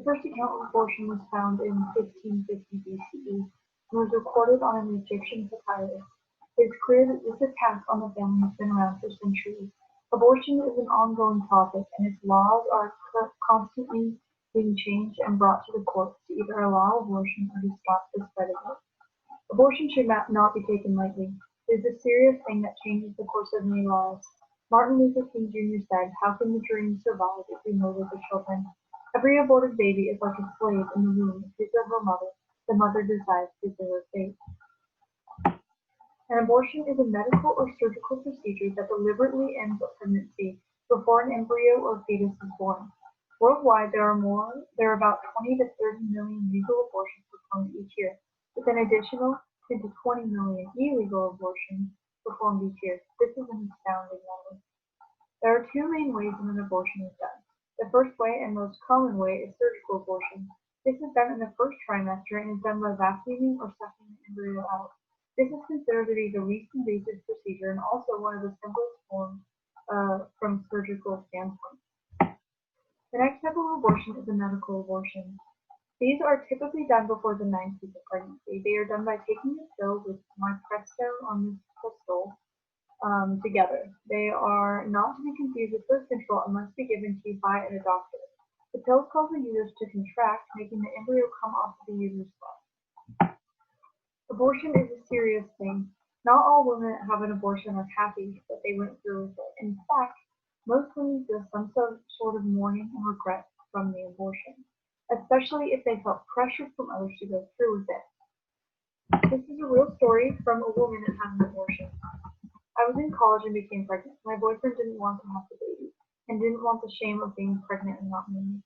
The first account of abortion was found in 1550 BCE and was recorded on an Egyptian papyrus. It is clear that this attack on the family has been around for centuries. Abortion is an ongoing topic, and its laws are constantly being changed and brought to the courts to either allow abortion or to stop the spread of it. Abortion should not be taken lightly. It is a serious thing that changes the course of many lives. Martin Luther King Jr. said, "How can the dream survive if we murder the children? Every aborted baby is like a slave in the womb of his or her mother. The mother decides his or her fate." An abortion is a medical or surgical procedure that deliberately ends a pregnancy before an embryo or fetus is born. Worldwide, there are about 20 to 30 million legal abortions performed each year, with an additional 10 to 20 million illegal abortions performed each year. This is an astounding number. There are two main ways an abortion is done. The first way and most common way is surgical abortion. This is done in the first trimester and is done by vacuuming or sucking the embryo out. This is considered to be the least invasive procedure and also one of the simplest forms from surgical standpoint. The next type of abortion is a medical abortion. These are typically done before the 9th week of pregnancy. They are done by taking a pill with mifepristone or misoprostol together. They are not to be confused with birth control and must be given to you by a doctor. The pills cause the uterus to contract, making the embryo come off of the uterus wall. Abortion is a serious thing. Not all women that have an abortion are happy that they went through with it. In fact, most women feel some sort of mourning and regret from the abortion, especially if they felt pressure from others to go through with it. This is a real story from a woman that had an abortion. "I was in college and became pregnant. My boyfriend didn't want to have the baby and didn't want the shame of being pregnant and not me.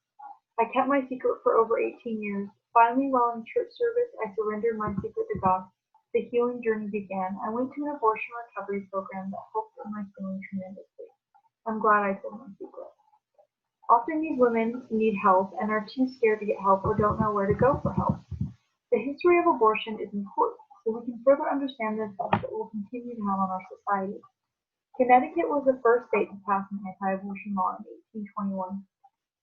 I kept my secret for over 18 years. Finally, while in church service, I surrendered my secret to God. The healing journey began. I went to an abortion recovery program that helped in my healing tremendously. I'm glad I told my secret." Often these women need help and are too scared to get help or don't know where to go for help. The history of abortion is important, so we can further understand the effects it will continue to have on our society. Connecticut was the first state to pass an anti-abortion law in 1821.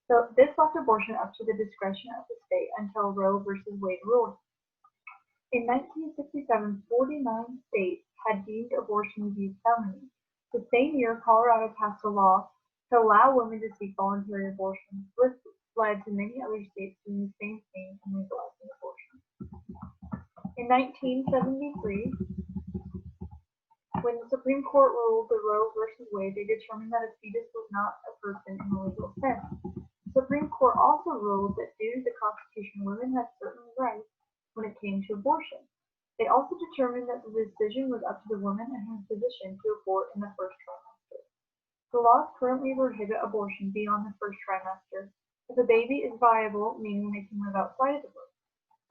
So this left abortion up to the discretion of the state until Roe v. Wade ruled. In 1967, 49 states had deemed abortion abuse felony. The same year, Colorado passed a law to allow women to seek voluntary abortion. This led to many other states doing the same thing and legalizing abortion. In 1973, when the Supreme Court ruled the Roe v. Wade, they determined that a fetus was not a person in a legal sense. The Supreme Court also ruled that due to the Constitution, women had certain rights when it came to abortion. They also determined that the decision was up to the woman and her physician to abort in the first trimester. The laws currently prohibit abortion beyond the first trimester if a baby is viable, meaning they can live outside of the birth,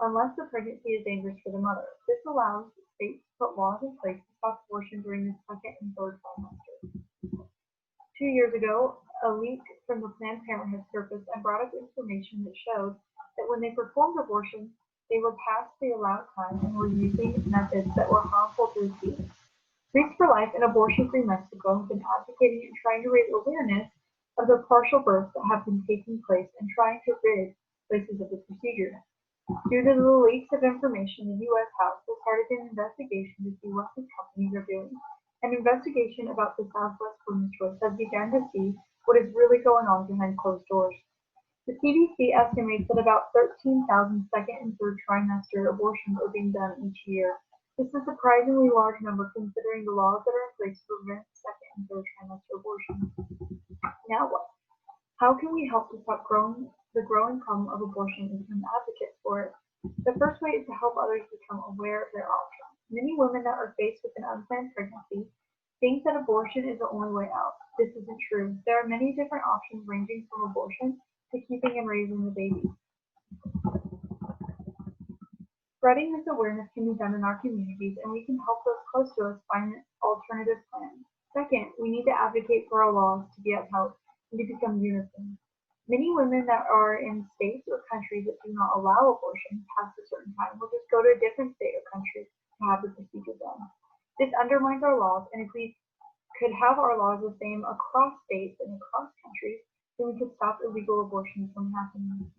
unless the pregnancy is dangerous for the mother. This allows states to put laws in place to stop abortion during the second and third trimester. 2 years ago, a leak from the Planned Parenthood surfaced and brought up information that showed that when they performed abortion, they were past the allowed time and were using methods that were harmful to the fetus. Priests for Life and Abortion Free Mexico have been advocating and trying to raise awareness of the partial births that have been taking place and trying to rid places of the procedure. Due to the leaks of information, the U.S. House has started an investigation to see what these companies are doing. An investigation about the Southwest Women's Choice has begun to see what is really going on behind closed doors. The CDC estimates that about 13,000 second and third trimester abortions are being done each year. This is a surprisingly large number considering the laws that are in place to prevent second and third trimester abortions. Now what? How can we help to stop the growing problem of abortion and become advocates for it? The first way is to help others become aware of their options. Many women that are faced with an unplanned pregnancy think that abortion is the only way out. This isn't true. There are many different options ranging from abortion to keeping and raising the baby. Spreading this awareness can be done in our communities, and we can help those close to us find alternative plans. Second, we need to advocate for our laws to be upheld and to become uniform. Many women that are in states or countries that do not allow abortion past a certain time will just go to a different state or country to have the procedure done. This undermines our laws, and if we could have our laws the same across states and across countries, then we could stop illegal abortions from happening.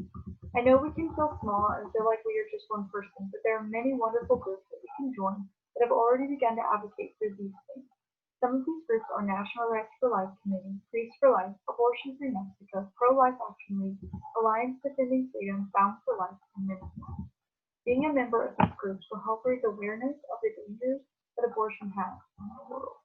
I know we can feel small and feel like we are just one person, but there are many wonderful groups that we can join that have already begun to advocate for these things. Some of these groups are National Rights for Life Committee, Priests for Life, Abortion Free Mexico, Pro-Life Action League, Alliance Defending Freedom, Bound for Life, and many more. Being a member of these groups will help raise awareness of the dangers that abortion has in the world.